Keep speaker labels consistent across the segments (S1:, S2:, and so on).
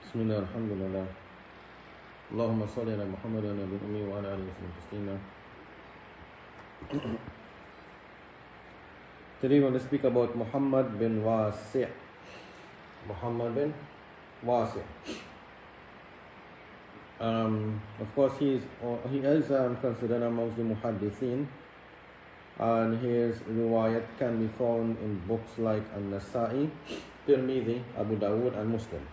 S1: بسم الله الحمد لله اللهم صل على محمد النبي الأمي وعلى آله وسلم تسليما. Today we're going to speak about Muhammad bin Wasi'. Muhammad bin Wasi'. Of course, he is considered amongst the muhaddithin, and his riwayat can be found in books like An-Nasa'i, Tirmidhi, Abu Dawud, and Muslim.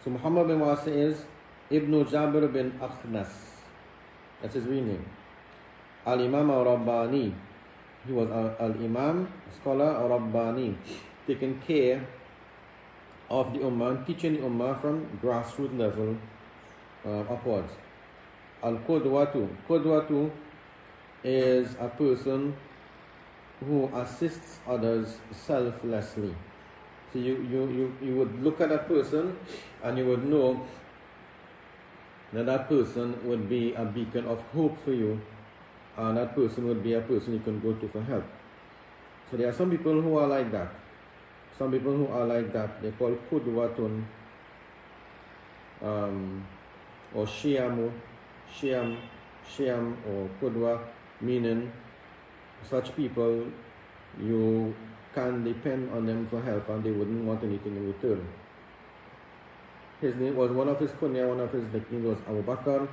S1: So Muhammad bin Wasi' is Ibn Jabir bin Akhnas. That's his real name. Al-Imam al-Rabbani. He was al-Imam, scholar al-Rabbani, taking care of the Ummah, teaching the Ummah from grassroots level upwards. Al-Qudwatu. Qudwatu is a person who assists others selflessly. So you would look at that person and you would know that person would be a beacon of hope for you, and that person would be a person you can go to for help. So there are some people who are like that. Some people who are like that, they call Qudwatun or Shiam or Qudwa, meaning such people you can depend on them for help and they wouldn't want anything in return. His name was, one of his kunya, one of his nicknames was Abu Bakr.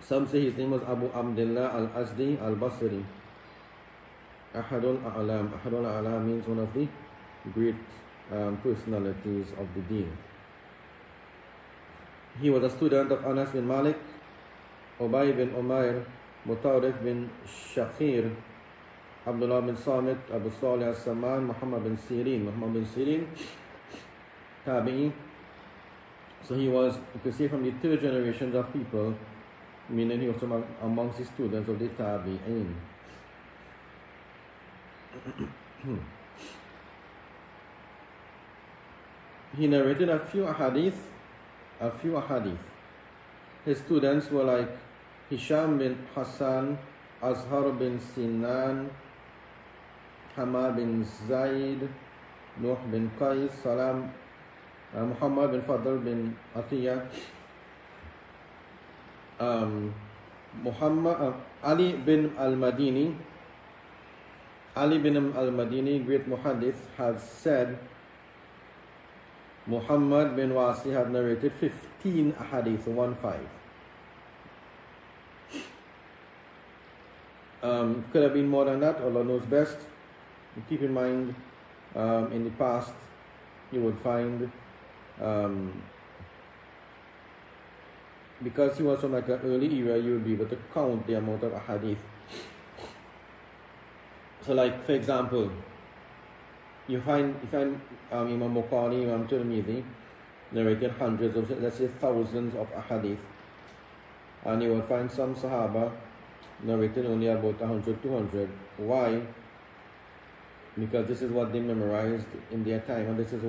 S1: Some say his name was Abu Abdullah al-Azdi al-Basri. Siyar A'lam means one of the great personalities of the deen. He was a student of Anas bin Malik, Ubay bin Umair, Mutawrif bin Shakir, Abdullah bin Samit, Abu Salih al-Saman, Muhammad bin Sirin, Tabi'i. So he was, you could say, from the third generation of people, meaning he was amongst the students of the Tabi'in. He narrated a few ahadith. His students were like Hisham bin Hassan, Azhar bin Sinan, Hamad bin Zaid, Nuh bin Qais, Salam, Muhammad bin Fadl bin Atiyah, Ali bin al-Madini. Ali bin al-Madini, great muhaddith, has said Muhammad bin Wasi had narrated 15 ahadith, 1-5. Could have been more than that, Allah knows best. Keep in mind, in the past, you would find, because he was from like an early era, you would be able to count the amount of ahadith. So, like for example, you find Imam Bukhari, Imam Tirmidhi narrated hundreds of, let's say thousands of ahadith, and you will find some Sahaba narrated only about 100, 200. Why? Because this is what they memorized in their time, and this is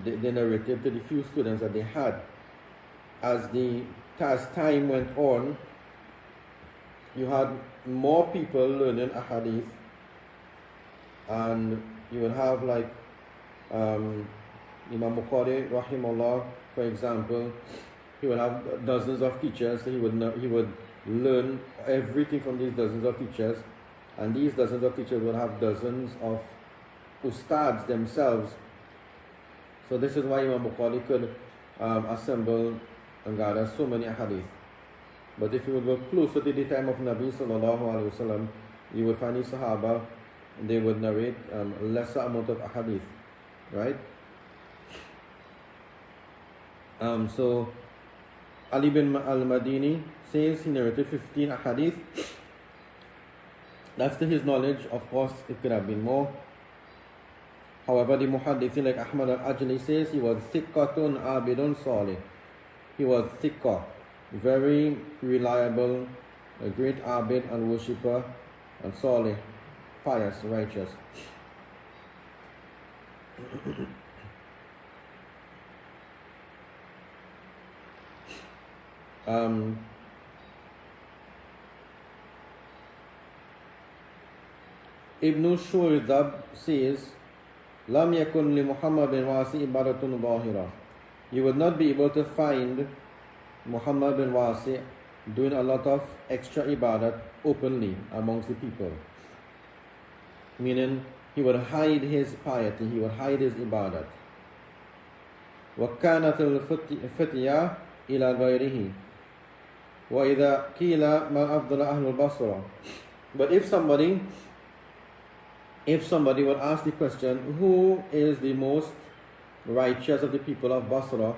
S1: they narrated to the few students that they had. As time went on, you had more people learning ahadith, and you would have like Imam Bukhari rahimahullah, for example. He would have dozens of teachers, so he would learn everything from these dozens of teachers, and these dozens of teachers would have dozens of ustads themselves. So this is why Imam Bukhari could assemble and gather so many ahadith. But if you would go closer to the time of Nabi sallallahu alaihi wasallam, you would find the Sahaba, they would narrate lesser amount of ahadith, right? So Ali bin al-Madini says he narrated 15 ahadith. That's to his knowledge. Of course, it could have been more. However, the muhaddithin like Ahmad al-Ajli says he was thiqqatun abidun salih. He was thiqqa, very reliable, a great abid and worshipper, and salih, pious, righteous. Ibn Shu'idab says, Lam yakun li Muhammad bin Wasi ibaratun zahira. You would not be able to find Muhammad bin Wasi doing a lot of extra ibadat openly amongst the people. Meaning, he would hide his piety, he would hide his ibadat. وَكَانَتِ الْفِتْيَةُ إِلَى غَيْرِهِ وَإِذَا قِيلَ مَا أَفْضَلَ أَهْلُ الْبَصْرَةِ. But if somebody would ask the question, who is the most righteous of the people of Basra,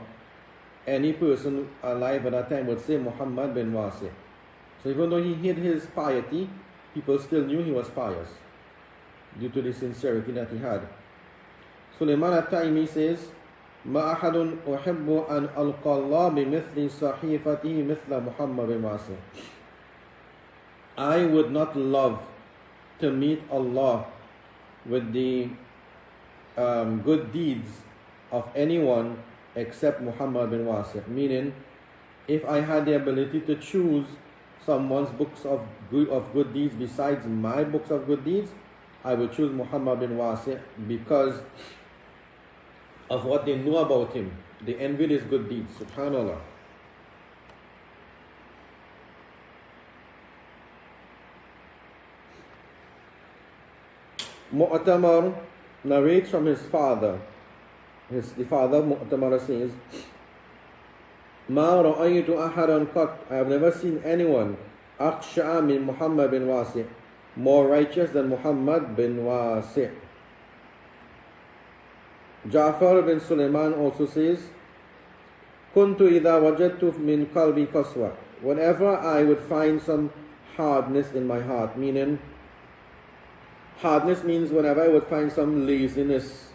S1: any person alive at that time would say Muhammad bin Wasi. So even though he hid his piety, people still knew he was pious due to the sincerity that he had. Sulaiman at-Taimi says, ما أحد أحب أن ألقى الله بمثل صحيفته مثل محمد بن واسع. I would not love to meet Allah with the good deeds of anyone except Muhammad bin Wasi. Meaning, if I had the ability to choose someone's books of good deeds besides my books of good deeds, I would choose Muhammad bin Wasi because of what they know about him. They envied his good deeds. Subhanallah. Mu'tamar narrates from his father. The father of Mu'tamar says, ما رأيت أحدا قط. I have never seen anyone أخشع من محمد bin Wasi, more righteous than Muhammad bin Wasi. Ja'far bin Sulaiman also says, Kuntu idha wajadtu min qalbi qaswa. Whenever I would find some hardness in my heart, meaning hardness means whenever I would find some laziness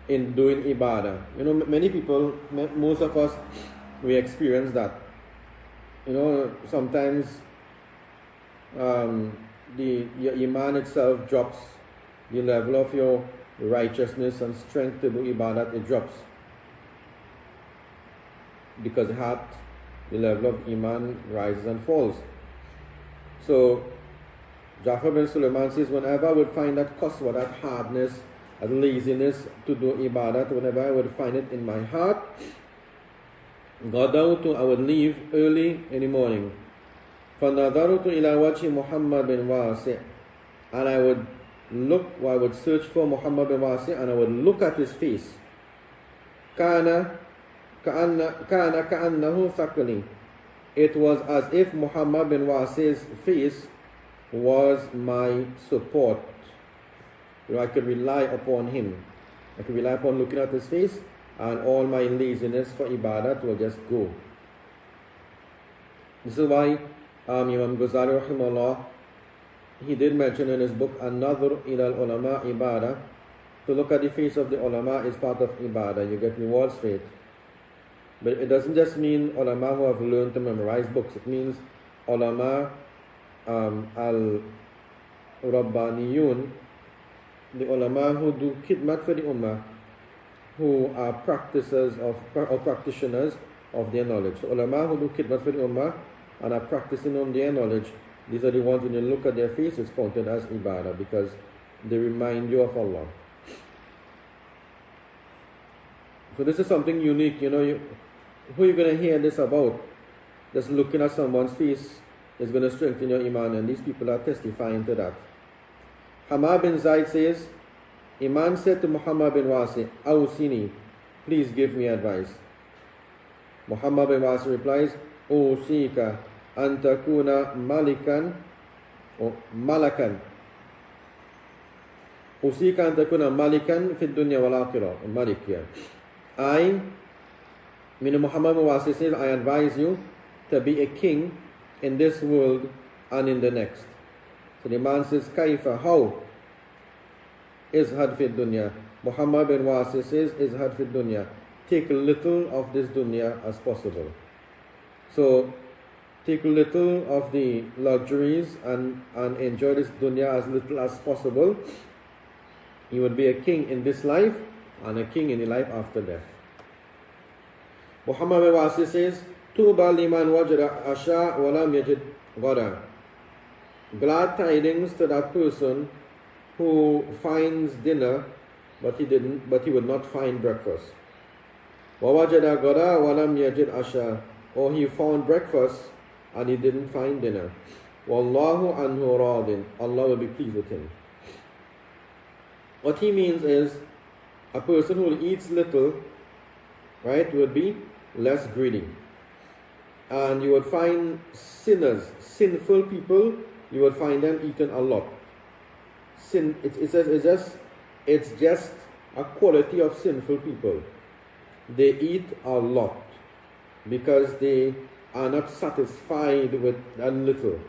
S1: in doing ibadah. You know, many people, most of us, we experience that. You know, sometimes your iman itself drops, the level of your righteousness and strength to do ibadat, it drops. Because the level of iman rises and falls. So, Ja'far bin Sulaiman says, whenever I would find that qaswa, that hardness, that laziness to do ibadat, whenever I would find it in my heart, I would leave early in the morning. فَنَظَرُتُ إِلَى وَجْهِ مُحَمَّدٍ بِن وَاسِعٍ. And I would search for Muhammad bin Wasi and I would look at his face. كَأَنَّهُ ثَقَلِي. It was as if Muhammad bin Wasi's face was my support. You know, I could rely upon him. I could rely upon looking at his face, and all my laziness for ibadat will just go. This is why Imam Ghazali rahimahullah, he did mention in his book An-Nadhr ila al-Ulama Ibadah, to look at the face of the ulama is part of ibadah. You get rewards for it. But it doesn't just mean ulama who have learned to memorize books. It means ulama al-Rabbaniyun, the ulama who do khidmat for the ummah, who are practitioners of their knowledge. So ulama who do khidmat for the ummah and are practicing on their knowledge, these are the ones when you look at their face, it's counted as ibadah because they remind you of Allah. So this is something unique, you know. Who are you going to hear this about? Just looking at someone's face is going to strengthen your iman, and these people are testifying to that. Hamad bin Zaid says, Iman said to Muhammad bin Wasi, Awsini, please give me advice. Muhammad bin Wasi replies, Usika an takuna malikan or malakan. Usika an takuna malikan fi dunya wal akhirah. Malik here. Muhammad bin Wasi says, I advise you to be a king in this world and in the next. So the man says, Kaifa, how? Izhad fi dunya. Muhammad bin Wasi says, Izhad fi dunya. Take little of this dunya as possible. So, take little of the luxuries and enjoy this dunya as little as possible. You would be a king in this life and a king in the life after death. Muhammad bin Wasi says, Tuba liman wajada asha walam yajid ghada. Glad tidings to that person who finds dinner, but he would not find breakfast. وَوَجَدَ غَدَى وَلَمْ يَجِدْ عَشَاءَ, or he found breakfast and he didn't find dinner. وَاللَّهُ عَنْهُ رَاضٍ, Allah will be pleased with him. What he means is, a person who eats little, right, will be less greedy. And you would find sinners, sinful people, you would find them eating a lot. It's just a quality of sinful people. They eat a lot because they are not satisfied with a little.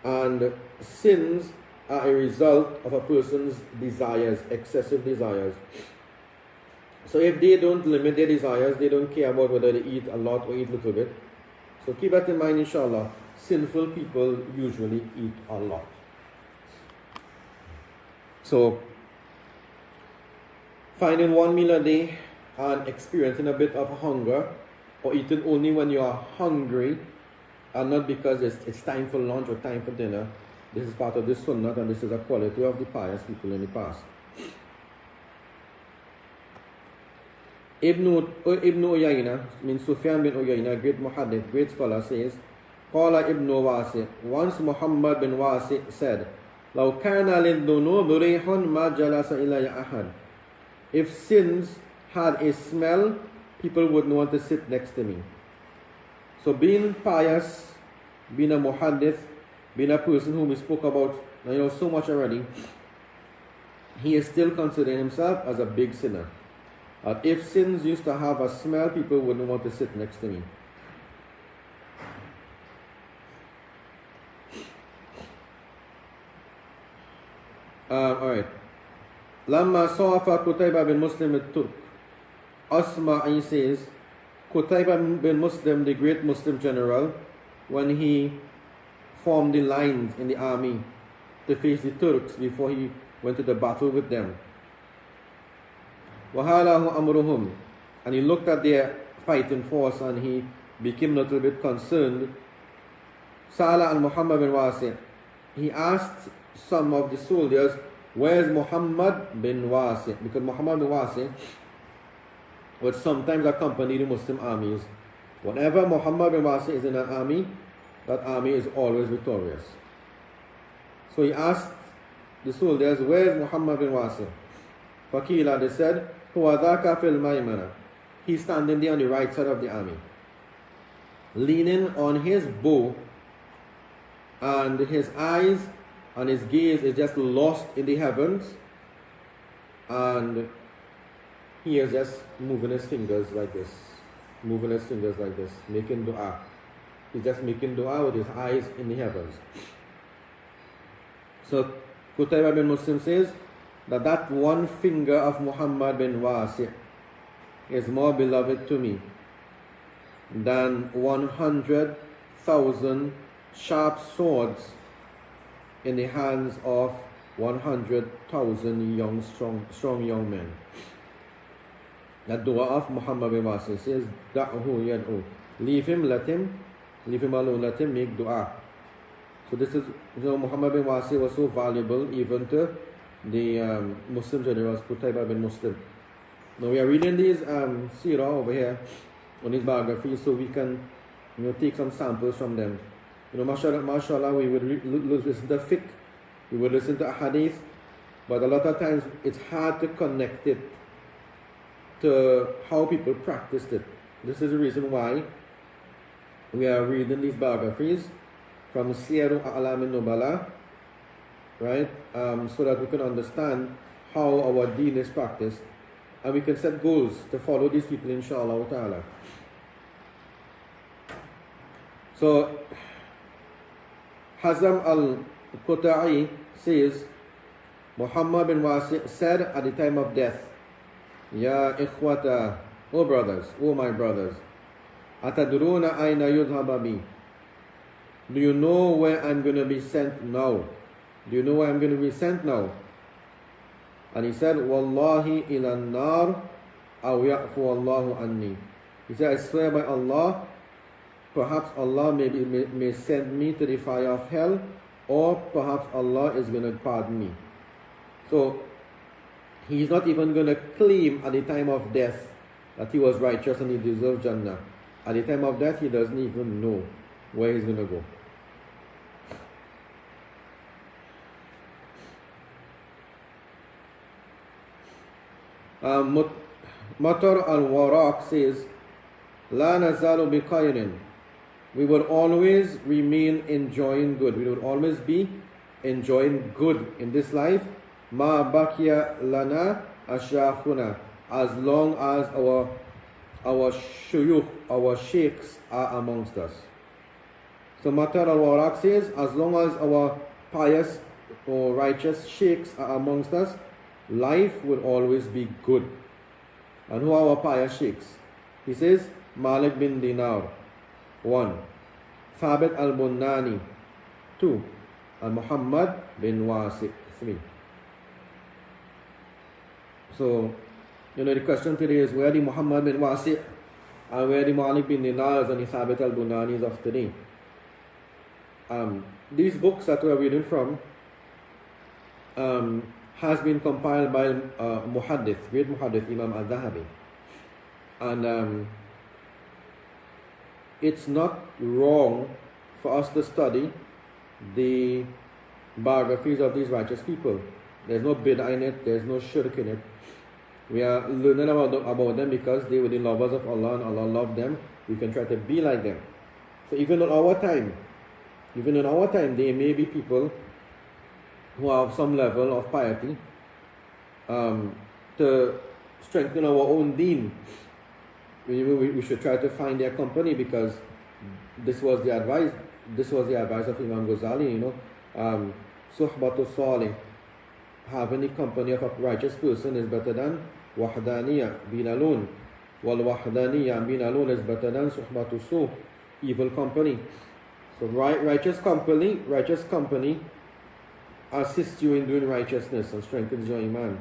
S1: And sins are a result of a person's desires, excessive desires. So if they don't limit their desires, they don't care about whether they eat a lot or eat a little bit. So keep that in mind, inshallah. Sinful people usually eat a lot. So finding one meal a day and experiencing a bit of hunger, or eating only when you are hungry and not because it's time for lunch or time for dinner, this is part of the sunnah, and this is a quality of the pious people in the past. Ibn Uyayna, means Sufyan bin Uyayna, great muhaddith, great scholar, says, Qala Ibn Wasi, once Muhammad bin Wasi said, لو كان للذنوب ريح ما جلس إلي أحد. If sins had a smell, people wouldn't want to sit next to me. So being pious, being a muhaddith, being a person whom we spoke about so much already, he is still considering himself as a big sinner. If sins used to have a smell, people wouldn't want to sit next to me. Alright. Lamma Sawafa Qutayba bin Muslim al-Turk. Asma'i says, Qutayba bin Muslim, the great Muslim general, when he formed the lines in the army to face the Turks before he went to the battle with them. وَهَالَهُ أَمْرُهُمْ, and he looked at their fighting force and he became a little bit concerned. Sa'ala al-Muhammad bin Wasi, he asked some of the soldiers, where's Muhammad bin Wasi? Because Muhammad bin Wasi would sometimes accompany the Muslim armies. Whenever Muhammad bin Wasi is in an army, that army is always victorious. So he asked the soldiers, where's Muhammad bin Wasi? Fakila, they said, Huwa dhaka fil maymana. He's standing there on the right side of the army, leaning on his bow, and his eyes and his gaze is just lost in the heavens, and he is just moving his fingers like this, making dua. He's just making dua with his eyes in the heavens. So Qutayba bin Muslim says that one finger of Muhammad bin Wasi is more beloved to me than 100,000 sharp swords in the hands of 100,000 strong young men. The dua of Muhammad bin Wasi says, Da'hu yad'u. Leave him alone, let him make dua. So this is, Muhammad bin Wasi was so valuable even to the Muslim generals, Qutayba bin Muslim. Now we are reading these Siyar over here on his biography, so we can take some samples from them. Mashallah, we would listen to fiqh, we would listen to hadith, but a lot of times it's hard to connect it to how people practiced it. This is the reason why we are reading these biographies from Siyar A'lam Al-Nubala, right? So that we can understand how our deen is practiced, and we can set goals to follow these people, inshallah ta'ala. So Hazam al-Quta'i says, Muhammad bin Wasi said at the time of death, Ya ikhwata, O brothers, O my brothers, Atadruna ayna yudhaba bi. Do you know where I'm going to be sent now? Do you know where I'm going to be sent now? And he said, Wallahi ila nar aw ya'fu Allahu anni. He said, I swear by Allah, perhaps Allah may send me to the fire of hell, or perhaps Allah is going to pardon me. So he's not even going to claim at the time of death that he was righteous and he deserved Jannah. At the time of death, he doesn't even know where he's going to go. Matar al-Waraq says, La nazalu bi khairin. We will always remain enjoying good. We will always be enjoying good in this life. Ma bakiya lana ashakhuna. As long as our shuyukh, our sheikhs are amongst us. So Matar al-Waraq says, as long as our pious or righteous sheikhs are amongst us, life will always be good. And who are our pious sheikhs? He says, Malik bin Dinar, 1. Thabit al-Bunnani, 2. And Muhammad bin Wasi, 3. So, the question today is, where the Muhammad bin Wasi and where the Malik bin Dinar and the Thabit al-Bunnanis of today? These books that we're reading from has been compiled by Muhaddith, great Muhaddith Imam al-Dhahabi. And it's not wrong for us to study the biographies of these righteous people. There's no bid'ah in it, there's no shirk in it. We are learning about them because they were the lovers of Allah and Allah loved them. We can try to be like them. So even in our time, there may be people who have some level of piety to strengthen our own deen. We should try to find their company, because this was the advice of Imam Ghazali, Suhbatu Salih, having the company of a righteous person is better than Wahdaniya, being alone. Wal Wahdaniya, being alone, is better than Suhbatu Su, evil company. So righteous company assists you in doing righteousness and strengthens your iman.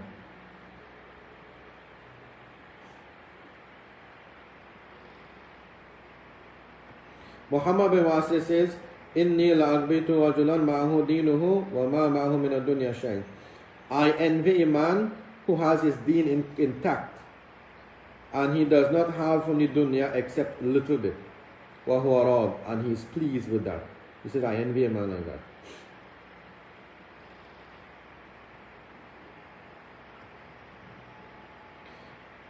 S1: Muhammad bin Wasi says, Inni la'agbitu rajulan ma'ahu dinuhu wa ma ma'ahu min ad-dunya shay. I envy a man who has his deen intact and he does not have from the dunya except a little bit. Wa huwa rad, and he is pleased with that. He says, I envy a man like that.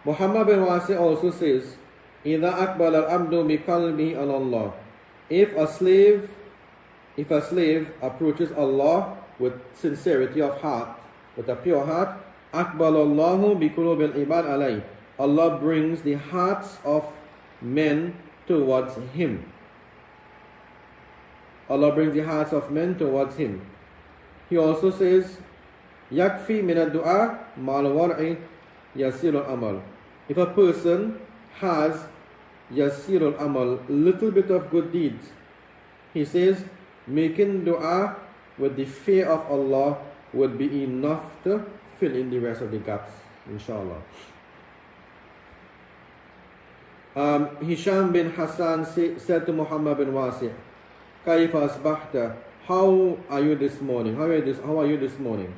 S1: Muhammad bin Wasi also says, إِذَا أَقْبَلَ الْأَبْدُ بِقَلْبِهِ عَلَى اللَّهِ. If a slave approaches Allah with sincerity of heart, with a pure heart, أَقْبَلَ اللَّهُ بِقُلُوبِ الْعِبَادِ عَلَيْهِ. Allah brings the hearts of men towards him. Allah brings the hearts of men towards him. He also says, يَكْفِي مِنَ الدُّعَى مَعَ الْوَرْعِ يَسِيرُ الْأَمَلِ. If a person has yasir al-amal, little bit of good deeds, he says, making dua with the fear of Allah would be enough to fill in the rest of the gaps, inshallah. Hisham bin Hassan said to Muhammad bin Wasi, Kaifa asbahta? How are you this morning? How are you this morning?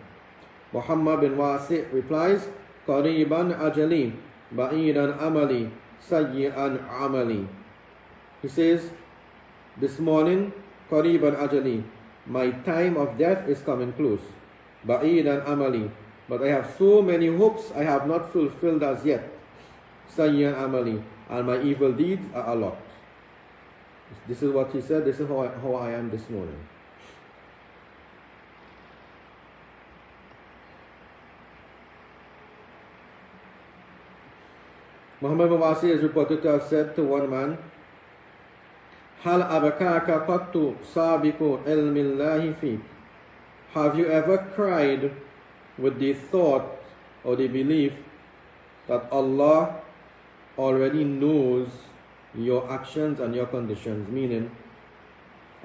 S1: Muhammad bin Wasi replies, Qariban ajali, ba'idan amali, sayyi'an amali. He says, this morning, Qariban ajali, my time of death is coming close. Ba'idan amali, but I have so many hopes I have not fulfilled as yet. Sayyi'an amali, and my evil deeds are a lot. This is what he said. This is how I am this morning. Muhammad bin Wasi is reported to have said to one man, Hal abakaka qattu sabiqu ilmillahi fik. Have you ever cried with the thought or the belief that Allah already knows your actions and your conditions? Meaning,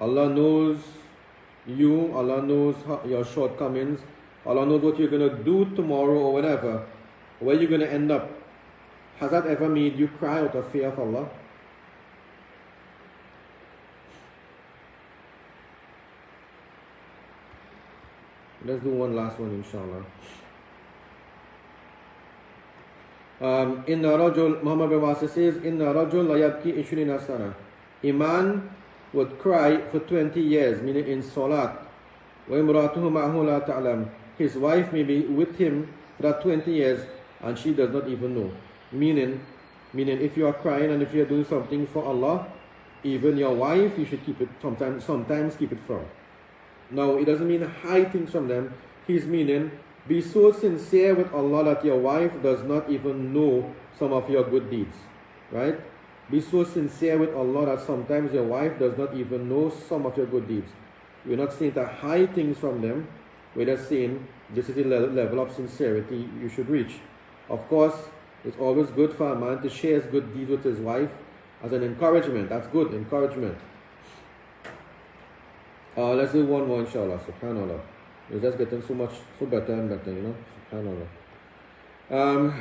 S1: Allah knows you, Allah knows your shortcomings, Allah knows what you're going to do tomorrow or whatever, where you're going to end up. Has that ever made you cry out of fear of Allah? Let's do one last one, inshallah. Inna Rajul, Muhammad bin Wasi says, Inna Rajul la yabki 20 sana. A man would cry for 20 years, meaning in salat. Wa imratuhu ma'ahu la ta'lam. His wife may be with him for that 20 years and she does not even know. Meaning if you are crying and if you are doing something for Allah, even your wife, you should keep it, sometimes keep it from. Now, it doesn't mean hide things from them. He's meaning, be so sincere with Allah that your wife does not even know some of your good deeds. Right? Be so sincere with Allah that sometimes your wife does not even know some of your good deeds. We're not saying to hide things from them. We're just saying this is the level of sincerity you should reach. Of course, it's always good for a man to share his good deeds with his wife as an encouragement. That's good, encouragement. Let's do one more, inshallah. Subhanallah. It's just getting so better and better, you know. Subhanallah.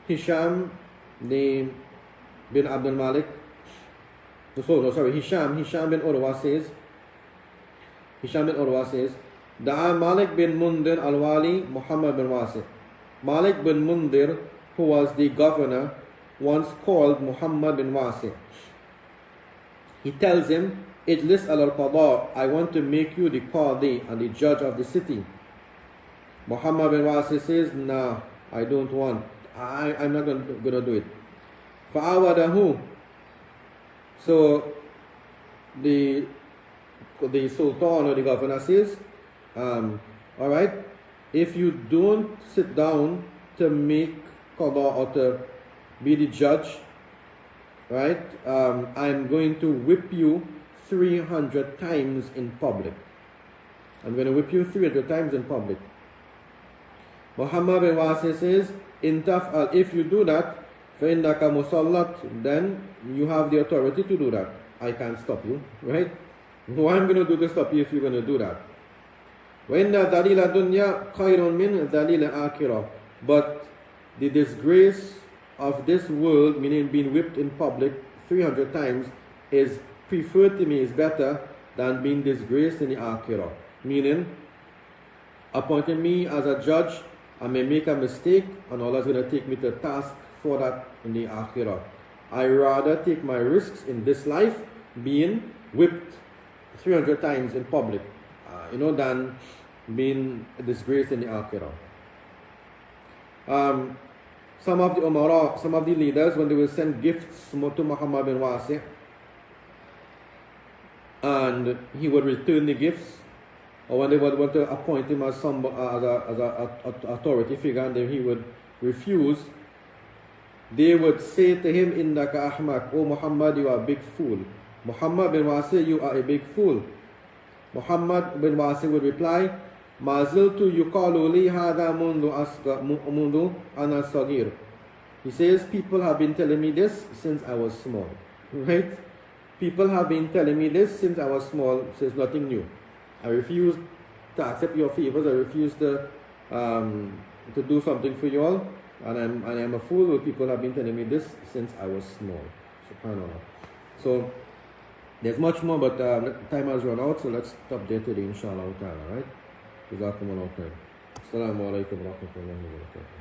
S1: Hisham bin Abdul Malik. Hisham bin Urwa says, Da'a Malik bin Mundir al-Wali Muhammad bin Wasi. Malik bin Mundir, who was the governor, once called Muhammad bin Wasi. He tells him, Ijlis al-Qadha, I want to make you the Qadi and the judge of the city. Muhammad bin Wasi says, Nah, I don't want. I'm not going to do it. Fa'awadahu. So the sultan or the governor says, alright, if you don't sit down to make qada or to be the judge, right, I'm going to whip you 300 times in public. I'm going to whip you 300 times in public. Muhammad bin Wasi says, if you do that, فَإِنَّكَ مُصَلَّتْ, then you have the authority to do that. I can't stop you, right? What I'm going to do to stop you if you're going to do that? وَإِنَّ دَلِيلَ الدُّنْيَا خَيْرٌ مِّنْ دَلِيلَ الْآخِرَةِ. But the disgrace of this world, meaning being whipped in public 300 times, is preferred to me, is better than being disgraced in the Akhirah. Meaning, appointing me as a judge, I may make a mistake and Allah is going to take me to task for that in the Akhirah. I rather take my risks in this life being whipped 300 times in public, than being disgraced in the Akhirah. Some of the Umara, some of the leaders, when they will send gifts to Muhammad bin Wasi, and he would return the gifts, or when they would want to appoint him as an authority figure, and then he would refuse, they would say to him, Innaka ahmak, O Muhammad, you are a big fool. Muhammad bin Wasi, you are a big fool. Muhammad bin Wasi would reply, Ma ziltu yuqalu li hadha mundu ana sagir. He says, people have been telling me this since I was small. Right? People have been telling me this since I was small, so it's nothing new. I refuse to accept your favors. I refuse to do something for you all. And I'm a fool. People have been telling me this since I was small. Subhanallah. So, there's much more, but time has run out, so let's stop there today, inshallah ta'ala, right? Jazakumullah khair. Assalamu alaikum wa rahmatullahi wa barakatuh.